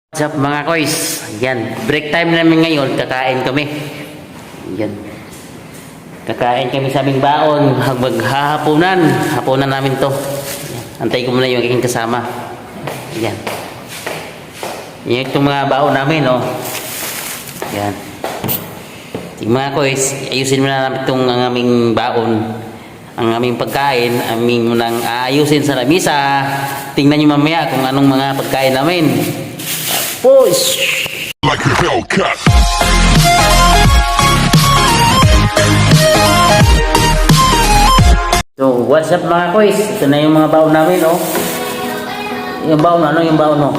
What's up mga koys? Yan, break time namin ngayon, kakain kami. Yan. Kakain kami sa aming baon, maghahaponan. Hapunan namin to. Yan. Antay ko muna yung aking kasama. Yan. Yan itong mga baon namin, oh. Yan. Yung mga koys, ayusin muna namin itong ang aming baon. Ang aming pagkain, aming munang aayusin sa lamisa. Tingnan nyo mamaya kung anong mga pagkain namin. Push! Like a Hellcat. So, what's up mga koys? Ito na yung mga baon namin, oh. Yung baon, ano yung baon, oh?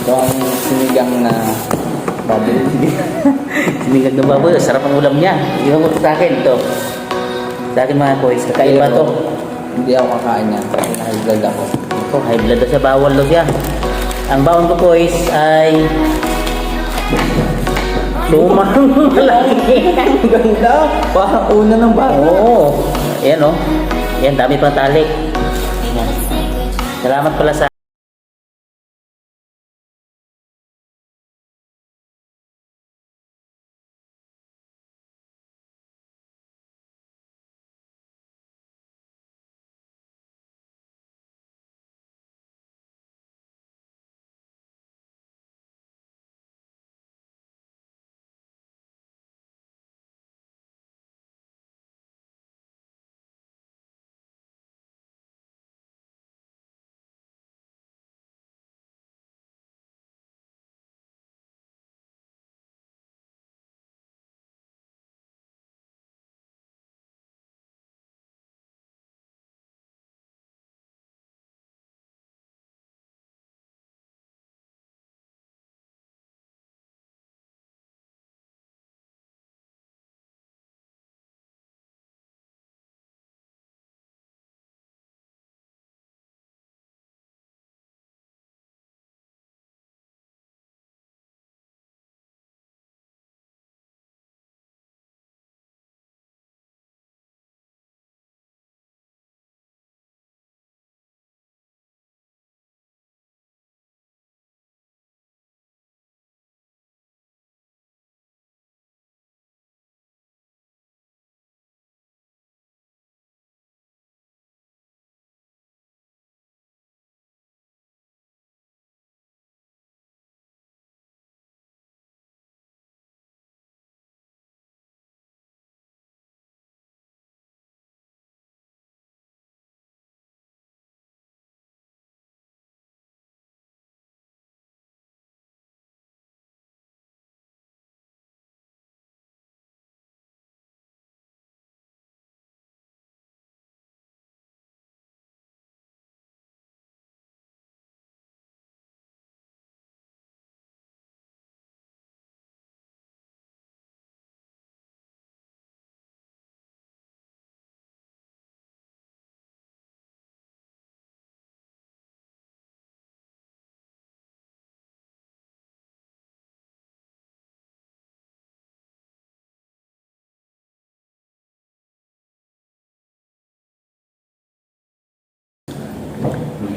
Yung sinigang na baboy. Sinigang na baboy, sarap ang ulam niya. Yung sa akin, ito. Sa akin mga koys, kakaiba to. Hindi ako kakain yan kasi high blood ako. Ito, high blood daw siya, bawal daw siya. Ang baon ko koys ay lumang malaki. Ang ganda! Parang una ng bago. Oo. Ayan, oh. Ayan, dami pang tali. Ayan. Salamat pala sa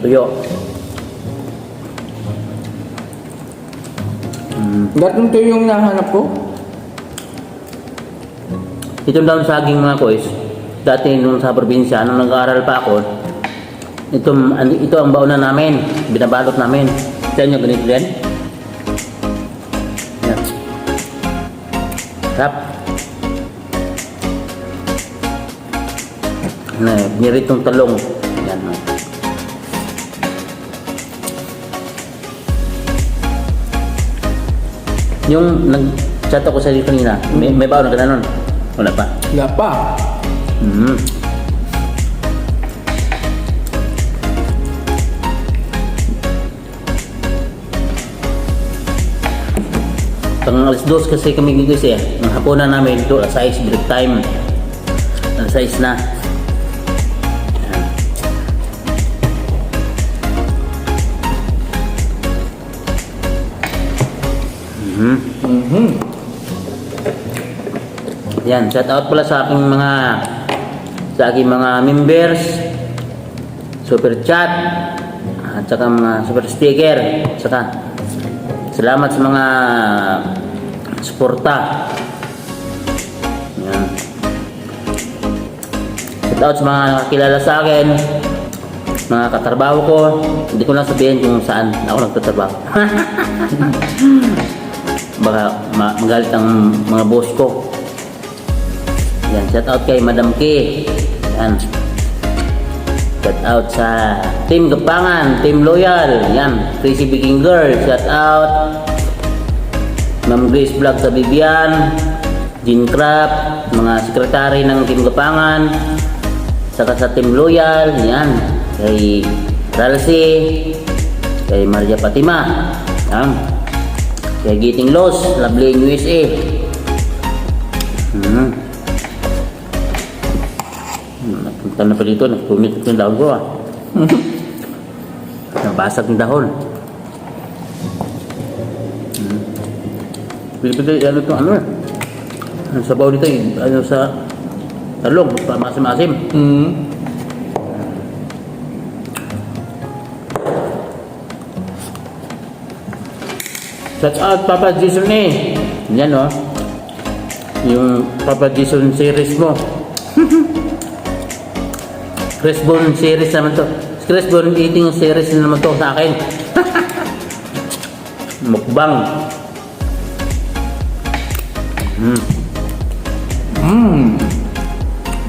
tuyo. Gatong to yung nahanap ko. Itong daw saging mga koys, dati nung sa probinsya, nung nag-aaral pa ako, ito ang baon na namin, binabalot namin. Sa inyo, ganito din. Yan. Tap. Niritong talong. Yan. Yung nag-chat ako sa iyo kanina, may baon na ka na nun? Wala pa? Wala pa. Pang alas 2 kasi kami gigising eh. Ang hapunan namin ito, alas 6 break time. Alas 6 na. Yan, shout out pala sa aking mga members, super chat, at saka mga super sticker, saka Salamat sa mga suporta. Yan. Shout out sa mga nakakilala sa akin, mga katrabaho ko. Hindi ko lang sabihin kung saan ako nagtatrabaho. Baka magalit ang mga boss ko. Yan, shout out kay Madam K. Yan. Shout out sa Team Gapangan, Team Loyal. Yan, Crazy Baking Girl. Shout out Ma'am Grace Vlog sa Bibian, Jean Craft, mga sekretary ng Team Gapangan, saka sa Team Loyal. Yan, kay Ralsy, kay Maria Fatima. Yan, kay Giting Los, Lovely in USA. Napunta na pa dito, nagpunit yung dahon ko ah. Nabasag ng dahon. Pili-pili, ano ito, ano eh. Ang sabaw dito, ano sa talong, masim-masim. Shout out Papa Jason eh. Yan o. Yung Papa Jason series mo. Crestbone series naman to. Crestbone eating series naman to sa akin. Mukbang.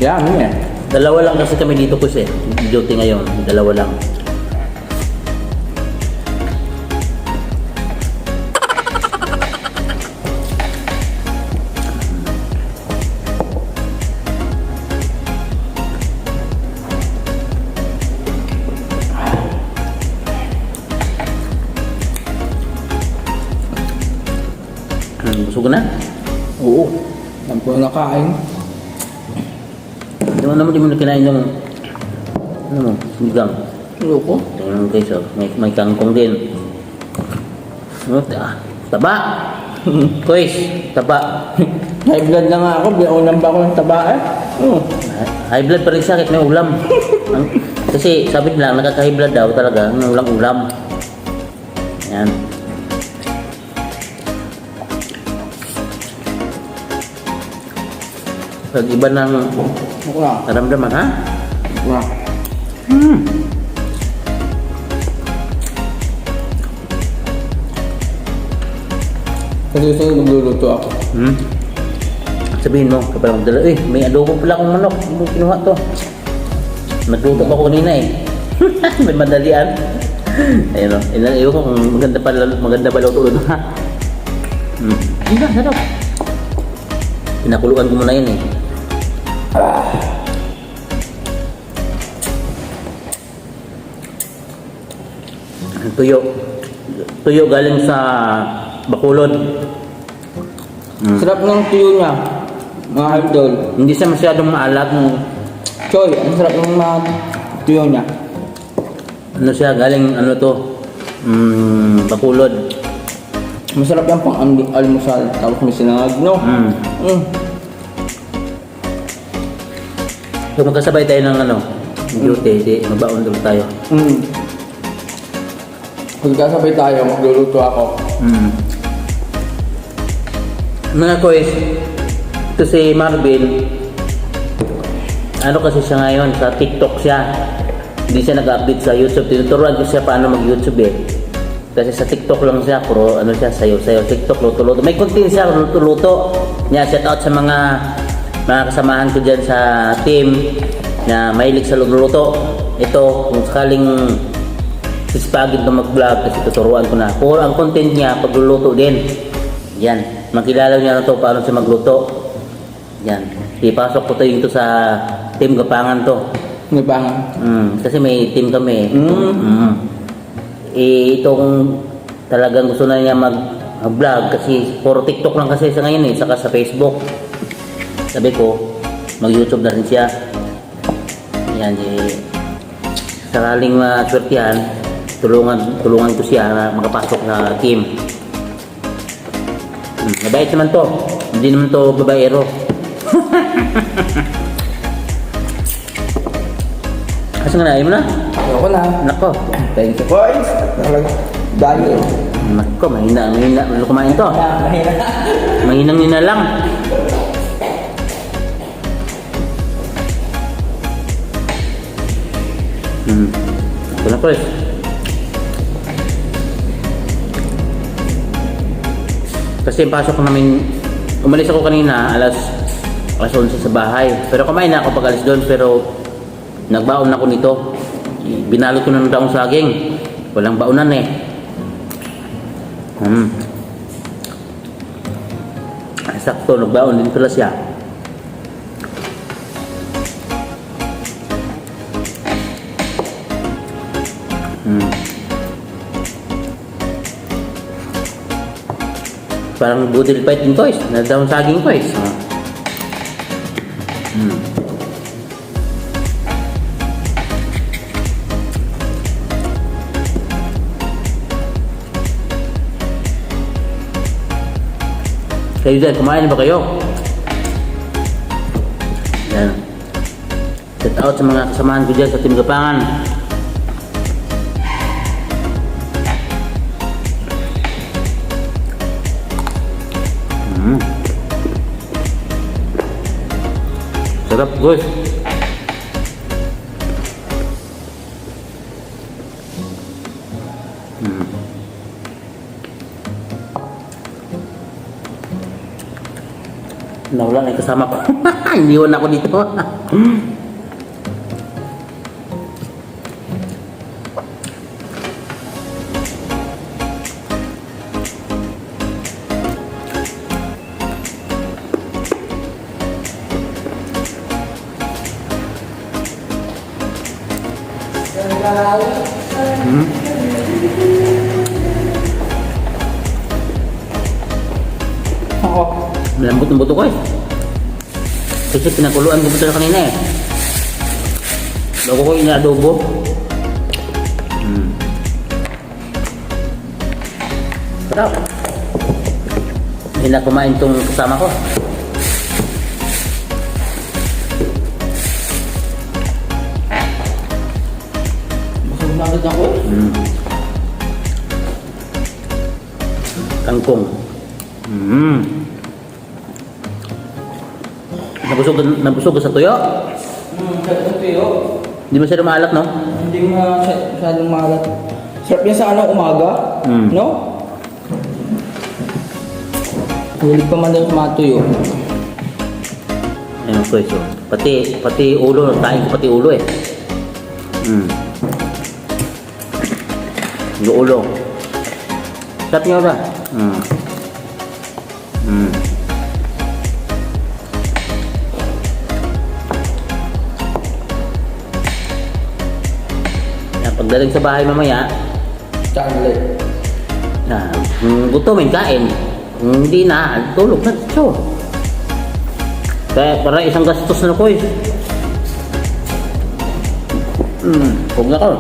Yummy eh. Dalawa lang kasi kami dito kasi. Duty ngayon. Dalawa lang. Busog na? Oo. Yan po yung nakain. Di mo na kinain yung ano mo, sinigang. Loko. Tingnan mo guys, oh. May kangkong din. Taba! Kuys, taba. High blood na nga ako. Binunan ba ako ng taba eh? High blood pa rin siya kahit may ulam. Kasi sabi nila, nakaka-high blood daw talaga ng ulam. Yan. Pag iba ng Ako na. naramdaman, ha? Ako na. Kasi gusto nyo magluluto ako. Sabihin mo, kapag magdala, may adobo pala akong manok. Hindi mo kinuha to. Nagluto pa ko kanina eh. May madalian. Ayun o. Iwan ko kung maganda pa luto doon, ha? Hindi ba, sarap. Pinakuluan ko muna yun eh. Tuyo galing sa Bacolod. Sarap ng tuyo niya. Mga idol. Hindi siya masyadong maalat. Choy, ang sarap ng mga tuyo niya. Ano siya, galing ano to, Bacolod. Masarap yan pang almusal. Tapos may sinangag, no? So magkasabay tayo ng ano, duty, di magbaon doon tayo. Magkasabay tayo, magluluto ako. Mga kois, ito si Marvin, ano kasi siya ngayon, sa TikTok siya. Hindi siya nag-update sa YouTube. Tinuturuan ko siya paano mag-YouTube eh. Kasi sa TikTok lang siya, puro ano siya, sayo-sayo. TikTok, luto-luto. May content siya, luto-luto. Niya, shout out sa mga kasamahan ko dyan sa team na mahilig sa luto. Ito, kung sakaling sispagin na mag-vlog, kasi tuturuan ko na. Puro ang content niya, pagluluto din. Yan, makilala niya na to paano siya magluto. Yan, ipasok ko to yung sa team Gapangan to. Gapangan? Kasi may team kami. Itong talagang gusto na niya mag-vlog kasi puro TikTok lang kasi sa ngayon eh, saka sa Facebook. Sabi ko, mag-YouTube na rin siya. Yan, sakaling maswertihan, tulungan ko siya na makapasok na team. Mabait naman to. Hindi naman to babaero. Asa nga na, ayaw mo na? Ayoko na. Nako. Thank you, boys. Talagang dahil. Nako, mahina. Ano kumain to? Mahinang nina lang. Ito na Chris. Kasi pasok namin, umalis ako kanina alas 11 sa bahay. Pero kumain na ako pag alis doon, pero nagbaon ako nito. Binalot ko na ng daong saging. Walang baonan eh. Sakto, nagbaon din pala siya. Parang budil fight din to is. Nadawang saging ko is. Kayo dyan, kumain ba kayo? Yan. Shout out sa mga kasamahan ko dyan sa Team Gapangan. Sarap guys. Nawala na yung kasama ko. Iniwan ako dito. Ako. Malambot ng buto ko eh. Kasi pinakuluan ko ito kanina eh. Bago ko ina-adobo. Sarap. Hindi na kumain itong kasama ko. Busog na agad ako. Kangkong. Nabusog ka sa tuyo? Sa tuyo. Hindi mo siya maalat, no? Hindi masyadong mahalat. Sarap yan sa umaga. No? Hilig pa man daw sa mga tuyo. Ayun ko so. Pati ulo, kain ko pati ulo eh. Yung ulo. Sarap niya ba? Yan, pagdating sa bahay mamaya, Chocolate. gutomin, kain. Kung hindi na, tulog na dito. Kaya para isang gastos na ko eh. Huwag na ko.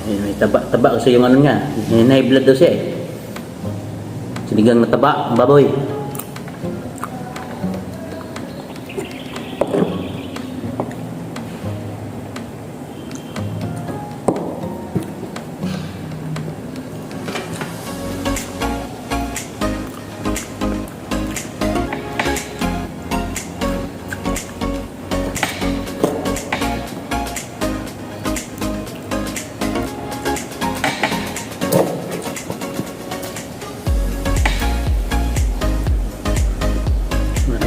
May taba kasi yung ano niya. May blood daw siya eh. Sinigang na taba, ang baboy.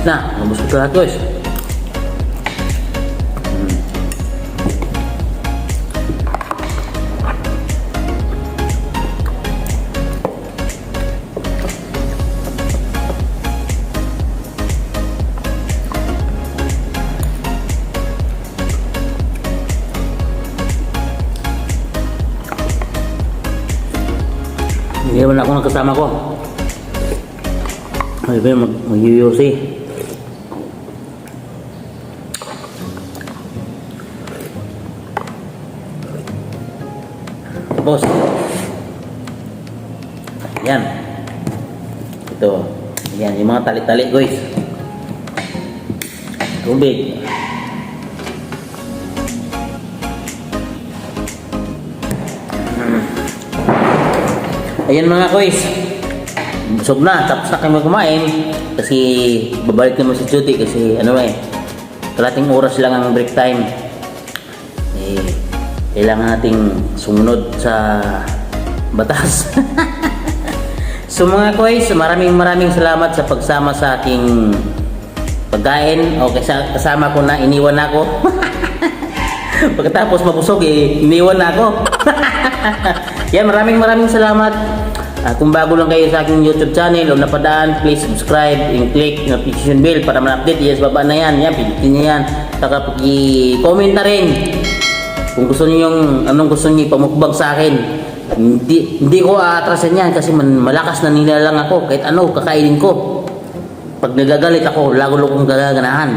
Na, ubos ko lahat guys. Iniwan ako ng kasama ko. Ay ba mag-UUC. Tapos yan ito yan yung mga tali-tali guys, tubig, Ayan mga kois. Busog na, tapos na kami kumain. Kasi babalik naman si Chuti kasi kalating oras lang ang break time. Kailangan nating sumunod sa batas. So mga kois, maraming salamat sa pagsama sa aking pagkain. O kasama ko na, iniwan na ako. Pagkatapos mabusog iniwan na ako. Yan, maraming salamat. Kung bago lang kayo sa aking YouTube channel o napadaan, please subscribe and click notification bell para ma-update. Yes, baba na yan. Yan, pindutin niyo yan. Saka i-comment na rin kung gusto niyo anong gusto niyo ipamukbang sa akin. Hindi ko aatrasan yan kasi malakas na nilalang ako. Kahit ano, kakainin ko. Pag nagagalit ako, lalo kong gaganahan.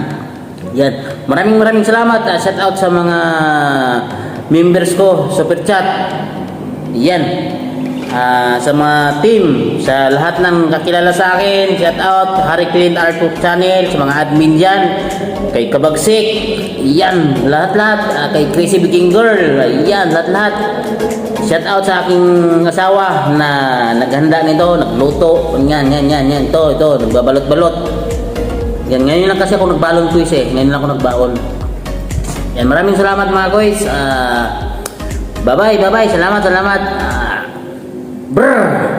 Yan. Maraming salamat. Shout out sa mga members ko, super chat. Yan. Sa mga team, sa lahat ng kakilala sa akin, shout out Harry Clint Artwork Channel, sa mga admin dyan, kay Kabagsik, yan, lahat, kay Crazy Viking Girl, yan, lahat. Shout out sa aking asawa na naghanda nito, nagluto, yan, ito, nagbabalot-balot. Yan, ngayon lang kasi ako nagbalon quiz ngayon lang ako nagbaon. Yan, maraming salamat mga guys. Bye-bye, salamat. Brr!